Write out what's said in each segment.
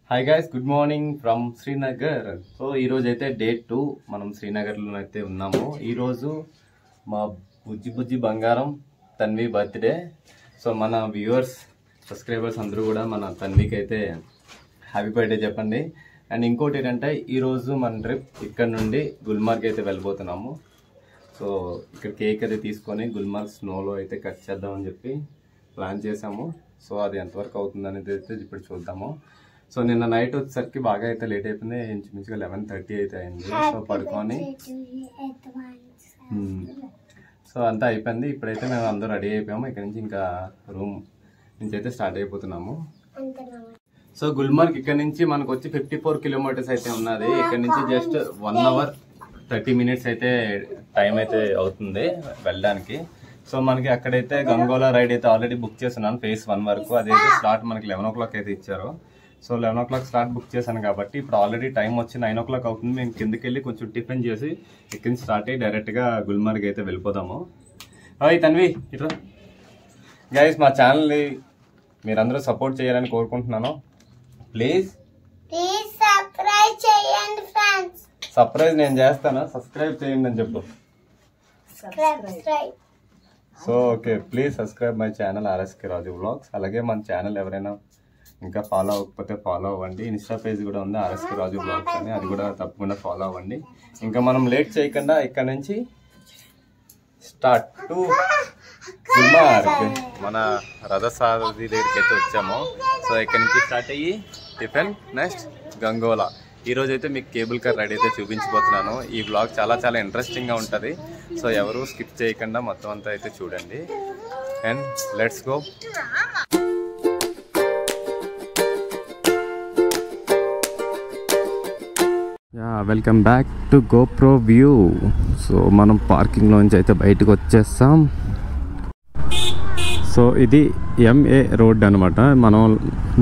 Hi guys, good morning from Srinagar. So ఈరోజు అయితే day 2 మనం శ్రీనగర్లో అయితే ఉన్నాము. ఈరోజు మా బుజ్జి బంగారం తన్వి బర్త్డే. సో మన వ్యూవర్స్ సబ్స్క్రైబర్స్ అందరూ కూడా మన తన్వికి అయితే హ్యాపీ బర్త్డే చెప్పండి. అండ్ ఇంకోటి ఏంటంటే ఈరోజు మన ట్రిప్ ఇక్కడ నుండి గుల్మార్గ్ అయితే వెళ్ళిపోతున్నాము. సో ఇక్కడ కేక్ అయితే తీసుకొని గుల్మార్గ్ స్నోలో అయితే కట్ చేద్దామని చెప్పి ప్లాన్ చేసాము. సో అది ఎంతవరకు అవుతుంది అనేది అయితే ఇప్పుడు చూద్దాము. సో నిన్న నైట్ వచ్చేసరికి బాగా అయితే లేట్ అయిపోయింది, ఇంచుమించుగా 11:30 అయితే అయింది. సో పడుకొని సో అంతా అయిపోయింది. ఇప్పుడైతే మేము అందరూ రెడీ అయిపోయాము. ఇక్కడ నుంచి ఇంకా రూమ్ నుంచి అయితే స్టార్ట్ అయిపోతున్నాము. సో గుల్మార్గ్ ఇక్కడ నుంచి మనకు వచ్చి 54 కిలోమీటర్స్ అయితే ఉన్నది. ఇక్కడ నుంచి జస్ట్ 1 hour 30 minutes అయితే టైం అయితే అవుతుంది వెళ్ళడానికి. సో మనకి అక్కడైతే గంగోలా రైడ్ అయితే ఆల్రెడీ బుక్ చేస్తున్నాను phase 1 వరకు. అదైతే స్లాట్ మనకి 11 o'clock అయితే ఇచ్చారు. సో 11 o'clock స్లాట్ బుక్ చేశాను కాబట్టి ఇప్పుడు ఆల్రెడీ టైం వచ్చి 9 o'clock అవుతుంది. మేము కిందకి వెళ్ళి కొంచెం టిఫిన్ చేసి ఇక్కడి నుంచి స్టార్ట్ అయ్యి డైరెక్ట్గా గుల్మార్గ్ అయితే వెళ్ళిపోదాము. హాయ్ తన్వి, ఇట్లా గైస్ మా ఛానల్ని మీరందరూ సపోర్ట్ చేయాలని కోరుకుంటున్నాను. ప్లీజ్ సబ్స్క్రైబ్ చేయండి ఫ్రెండ్స్. సర్ప్రైజ్ నేను చేస్తాను, సబ్స్క్రైబ్ చేయండి అని చెప్పు. So okay, please subscribe my channel RSK Raju vlogs. అలాగే మన ఛానల్ ఎవరైనా ఇంకా ఫాలో అవ్వకపోతే ఫాలో అవ్వండి. ఇన్స్టా పేజ్ కూడా ఉంది ఆర్ఎస్కే రాజు వ్లాగ్స్ అని, అది కూడా తప్పకుండా ఫాలో అవ్వండి. ఇంకా మనం లేట్ చేయకుండా ఇక్కడ నుంచి స్టార్ట్ టు గుల్మార్గ్ మన రథసారథి దగ్గరికి అయితే వచ్చాము. సో ఇక్కడ నుంచి స్టార్ట్ అయ్యి టిఫిన్, నెక్స్ట్ గంగోలా. ఈరోజు అయితే మీకు కేబుల్ కార్ రైడ్ అయితే చూపించబోతున్నాను. ఈ బ్లాగ్ చాలా ఇంట్రెస్టింగ్గా ఉంటుంది. సో ఎవరు స్కిప్ చేయకుండా మొత్తం అంతా అయితే చూడండి. And let's go. Welcome back to GoPro view. So మనం పార్కింగ్లోంచి అయితే బయటకు వచ్చేస్తాం. సో ఇది MA రోడ్ అనమాట. మనం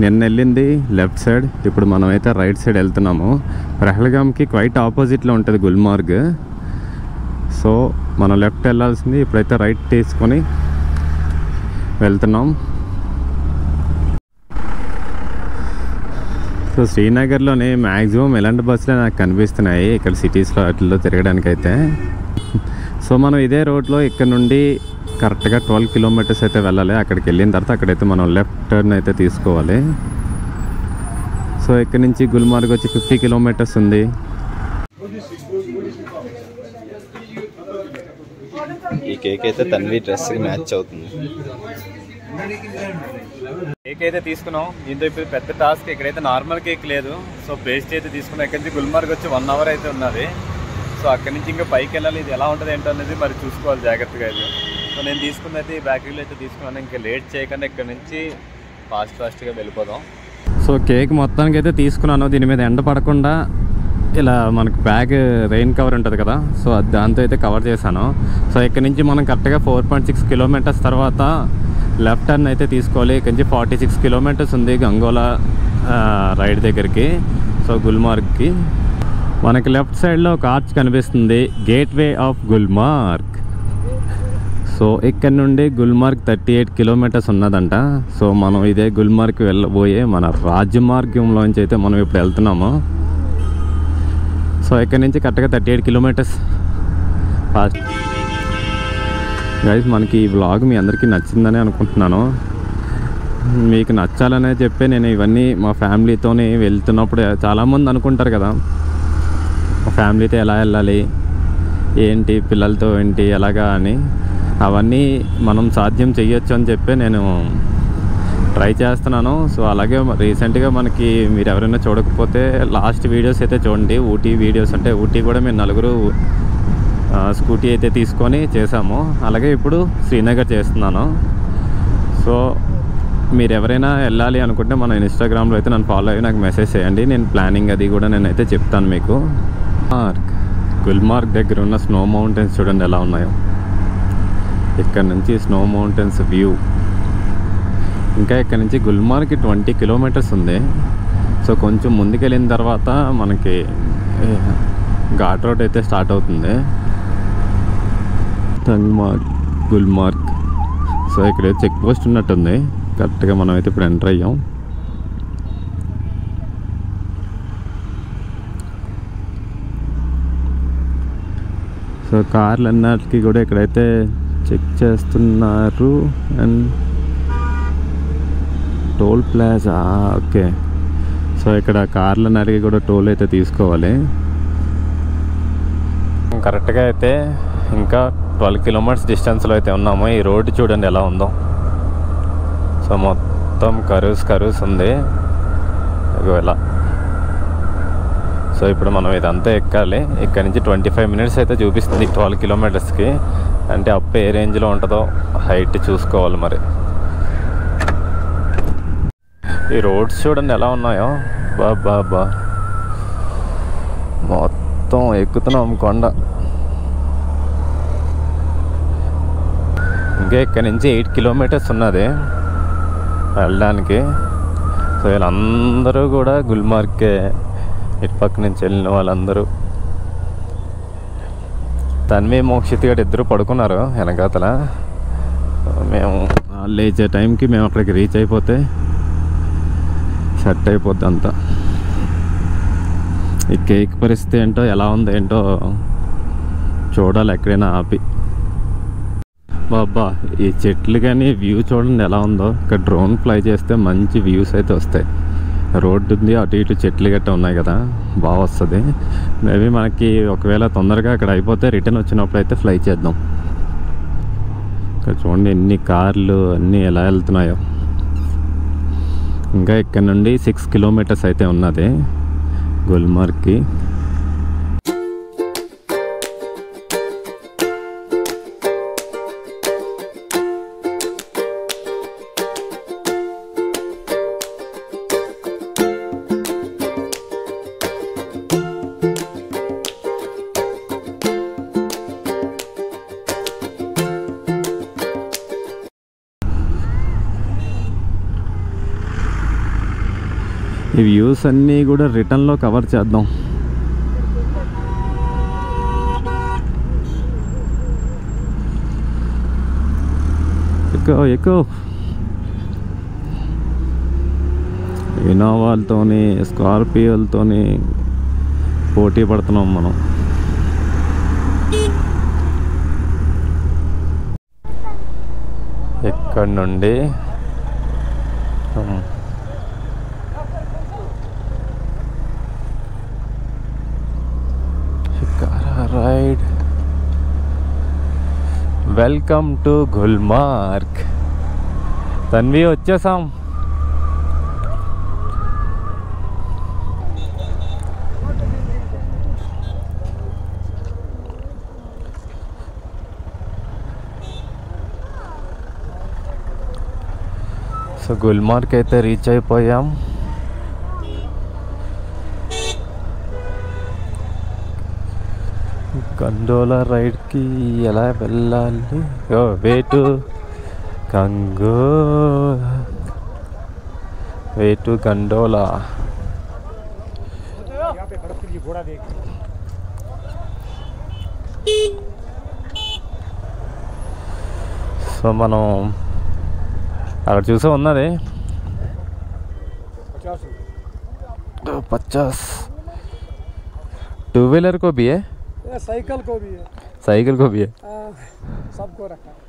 నిన్న వెళ్ళింది లెఫ్ట్ సైడ్, ఇప్పుడు మనం అయితే రైట్ సైడ్ వెళ్తున్నాము. పెహల్గామ్కి క్వైట్ ఆపోజిట్లో ఉంటుంది గుల్మార్గ్. సో మనం లెఫ్ట్ వెళ్ళాల్సింది, ఇప్పుడైతే రైట్ తీసుకొని వెళ్తున్నాం. సో శ్రీనగర్లోని మ్యాక్సిమం ఎలాంటి బస్సులే నాకు కనిపిస్తున్నాయి ఇక్కడ సిటీస్లో వాటిల్లో తిరగడానికైతే. సో మనం ఇదే రోడ్లో ఇక్కడ నుండి కరెక్ట్గా 12 kilometers అయితే వెళ్ళాలి. అక్కడికి వెళ్ళిన తర్వాత అక్కడైతే మనం లెఫ్ట్ టర్న్ అయితే తీసుకోవాలి. సో ఇక్కడ నుంచి గుల్మార్గ్ వచ్చి 50 kilometers ఉంది. ఈ కేక్ అయితే తన్వి డ్రెస్కి మ్యాచ్ అవుతుంది. కేక్ అయితే తీసుకున్నాం. దీంతో ఇప్పుడు పెద్ద టాస్క్. ఇక్కడైతే నార్మల్ కేక్ లేదు. సో పేస్ట్ అయితే తీసుకున్నాం. ఇక్కడ నుంచి గుల్మార్గ్ వచ్చి 1 hour అయితే ఉన్నది. సో అక్కడి నుంచి ఇంకా పైకి వెళ్ళాలి. ఇది ఎలా ఉంటుంది ఏంటో అనేది మరి చూసుకోవాలి జాగ్రత్తగా అయితే. సో నేను తీసుకున్నది అయితే ఈ బేకరీలో అయితే తీసుకున్నాను. ఇంకా లేట్ చేయకుండా ఇక్కడ నుంచి ఫాస్ట్గా వెళ్ళిపోదాం. సో కేక్ మొత్తానికి అయితే తీసుకున్నాను. దీని మీద ఎండ పడకుండా ఇలా మనకు బ్యాగ్ రెయిన్ కవర్ ఉంటుంది కదా, సో దాంతో అయితే కవర్ చేశాను. సో ఇక్కడ నుంచి మనం కరెక్ట్గా 4.6 kilometers తర్వాత లెఫ్ట్ టర్న్ అయితే తీసుకోవాలి. ఇక్కడ నుంచి 46 kilometers ఉంది గంగోలా రైడ్ దగ్గరికి. సో గుల్మార్గ్కి మనకి లెఫ్ట్ సైడ్లో ఒక ఆర్చ్ కనిపిస్తుంది, గేట్వే ఆఫ్ గుల్మార్గ్. సో ఇక్కడ నుండి గుల్మార్గ్ 38 kilometers ఉన్నదంట. సో మనం ఇదే గుల్మార్గ్కి వెళ్ళబోయే మన రాజమార్గంలోంచి అయితే మనం ఇప్పుడు వెళ్తున్నాము. సో ఇక్కడ నుంచి కరెక్ట్గా 38 kilometers ఫాస్ట్. గైస్ మనకి ఈ వ్లాగ్ మీ అందరికీ నచ్చిందని అనుకుంటున్నాను. మీకు నచ్చాలనే చెప్పి నేను ఇవన్నీ మా ఫ్యామిలీతోనే వెళ్తున్నప్పుడు చాలామంది అనుకుంటారు కదా, మా ఫ్యామిలీతో ఎలా వెళ్ళాలి ఏంటి, పిల్లలతో ఏంటి ఎలాగా అని. అవన్నీ మనం సాధ్యం చెయ్యొచ్చు అని చెప్పి నేను ట్రై చేస్తున్నాను. సో అలాగే రీసెంట్గా మనకి మీరు ఎవరైనా చూడకపోతే లాస్ట్ వీడియోస్ అయితే చూడండి. ఊటీ వీడియోస్, అంటే ఊటీ కూడా మేము 4 స్కూటీ అయితే తీసుకొని చేసాము. అలాగే ఇప్పుడు శ్రీనగర్ చేస్తున్నాను. సో మీరు ఎవరైనా వెళ్ళాలి అనుకుంటే మన ఇన్స్టాగ్రామ్లో అయితే నన్ను ఫాలో అయ్యి నాకు మెసేజ్ చేయండి. నేను ప్లానింగ్ అది కూడా నేనైతే చెప్తాను మీకు. గుల్మార్గ్ దగ్గర ఉన్న స్నో మౌంటైన్స్ చూడండి ఎలా ఉన్నాయో. ఇక్కడ నుంచి స్నో మౌంటైన్స్ వ్యూ. ఇంకా ఇక్కడ నుంచి గుల్మార్గ్కి 20 kilometers ఉంది. సో కొంచెం ముందుకెళ్ళిన తర్వాత మనకి ఘాట్ రోడ్ అయితే స్టార్ట్ అవుతుంది. గుల్మార్గ్. సో ఇక్కడ చెక్ పోస్ట్ ఉన్నట్టుంది. కరెక్ట్గా మనం అయితే ఇప్పుడు ఎంటర్ అయ్యాం. సో కార్లు అన్నిటికీ కూడా ఇక్కడైతే చెక్ చేస్తున్నారు. And toll plaza, okay. So ఇక్కడ కార్లు అన్నిటికీ కూడా టోల్ అయితే తీసుకోవాలి. కరెక్ట్గా అయితే ఇంకా 12 కిలోమీటర్స్ డిస్టెన్స్లో అయితే ఉన్నాము. ఈ రోడ్డు చూడండి ఎలా ఉందో. సో మొత్తం కరువుస్ ఉంది ఇలా. సో ఇప్పుడు మనం ఇదంతా ఎక్కాలి. ఇక్కడ నుంచి 25 మినిట్స్ అయితే చూపిస్తుంది 12 కిలోమీటర్స్కి. అంటే అప్ ఏ రేంజ్లో ఉంటుందో హైట్ చూసుకోవాలి మరి. ఈ రోడ్స్ చూడండి ఎలా ఉన్నాయో. బా మొత్తం ఎక్కుతున్నాం కొండ. ఇంకా ఇక్కడ నుంచి 8 కిలోమీటర్స్ ఉన్నది వెళ్ళడానికి. సో వీళ్ళందరూ కూడా గుల్మార్గ్కే, ఇటుపక్క నుంచి వెళ్ళిన వాళ్ళందరూ. తన్వి మోక్షిత్ గారు ఇద్దరు పడుకున్నారు వెనకాతల. మేము లేచే టైంకి మేము అక్కడికి రీచ్ అయిపోతే సెట్ అయిపోద్ది అంతా. ఈ కేక్ పరిస్థితి ఏంటో, ఎలా ఉంది ఏంటో చూడాలి ఎక్కడైనా ఆపి. బాబా ఈ చెట్లు కానీ వ్యూ చూడండి ఎలా ఉందో. ఇక్కడ డ్రోన్ ఫ్లై చేస్తే మంచి వ్యూస్ అయితే వస్తాయి. రోడ్డు ఉంది, అటు ఇటు చెట్లు గట్ట ఉన్నాయి కదా, బాగా వస్తుంది. మేబీ మనకి ఒకవేళ తొందరగా అక్కడ అయిపోతే రిటర్న్ వచ్చినప్పుడు అయితే ఫ్లై చేద్దాం. ఇక్కడ చూడండి ఎన్ని కార్లు అన్నీ ఎలా వెళ్తున్నాయో. ఇంకా ఇక్కడ నుండి 6 కిలోమీటర్స్ అయితే ఉన్నది గుల్మార్గ్కి. ఈ వ్యూస్ అన్నీ కూడా రిటర్న్లో కవర్ చేద్దాం. ఎక్కువ ఇన్నోవాలతోని స్కార్పియోలతోని పోటీ పడుతున్నాం మనం. ఇక్కడ నుండి ride. Welcome to Gulmarg. Tanvi వచ్చేసాం. సో గుల్మార్గ్ అయితే రీచ్ అయిపోయాం. గండోలా రైడ్కి ఎలా వెళ్ళాలి? Way to gondola. సో మనం అక్కడ చూసే ఉన్నది 50. टू व्हीलर को भी है, साइकिल को भी है, साइकिल को भी है, सबको रखा है।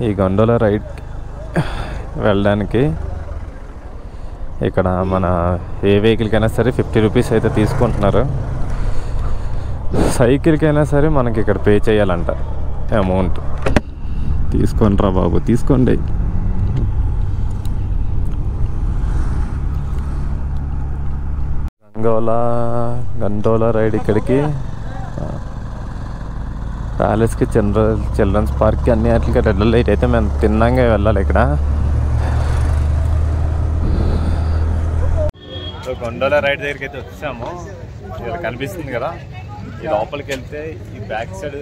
ఈ గండోలా రైడ్ వెళ్ళడానికి ఇక్కడ మన ఏ వెహికల్కైనా సరే 50 రూపీస్ అయితే తీసుకుంటున్నారు. సైకిల్కైనా సరే మనకి ఇక్కడ పే చేయాలంట అమౌంట్. తీసుకోండి రా బాబు, తీసుకోండి. గండోలా రైడ్ ఇక్కడికి ప్యాలెస్కి, చిల్డ్రన్స్ పార్క్కి అన్ని వాటికి రెడ్ లైట్ అయితే మేము తిన్నాగా వెళ్ళాలి ఇక్కడ. సో గండోలా రైడ్ దగ్గరికి అయితే వచ్చాము. ఇక్కడ కనిపిస్తుంది కదా, ఈ లోపలికి వెళ్తే ఈ బ్యాక్ సైడ్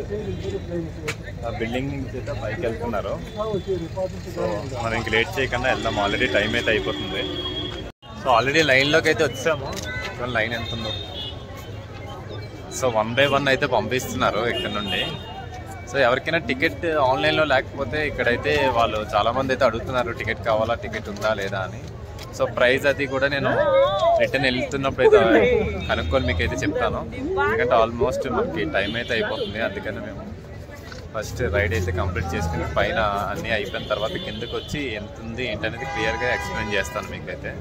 బిల్డింగ్ నుంచి అయితే పైకి వెళ్తున్నారు. సో మనం ఇంక లేట్ చేయకుండా వెళ్దాం, ఆల్రెడీ టైం అయితే అయిపోతుంది. సో ఆల్రెడీ లైన్లోకి అయితే వచ్చాము. లైన్ ఎంత ఉందో సో 1 by 1 అయితే పంపిస్తున్నారు ఇక్కడ నుండి. సో ఎవరికైనా టికెట్ ఆన్లైన్లో లేకపోతే ఇక్కడైతే వాళ్ళు చాలామంది అయితే అడుగుతున్నారు టికెట్ కావాలా, టికెట్ ఉందా లేదా అని. సో ప్రైస్ అది కూడా నేను రిటర్న్ వెళ్తున్నప్పుడు అయితే కనుక్కొని మీకు అయితే చెప్తాను. ఎందుకంటే ఆల్మోస్ట్ మనకి టైం అయితే అయిపోతుంది. అందుకని మేము ఫస్ట్ రైడ్ అయితే కంప్లీట్ చేసుకుని పైన అన్నీ అయిపోయిన తర్వాత కిందకు వచ్చి ఎంత ఉంది ఏంటనేది క్లియర్గా ఎక్స్ప్లెయిన్ చేస్తాను మీకైతే.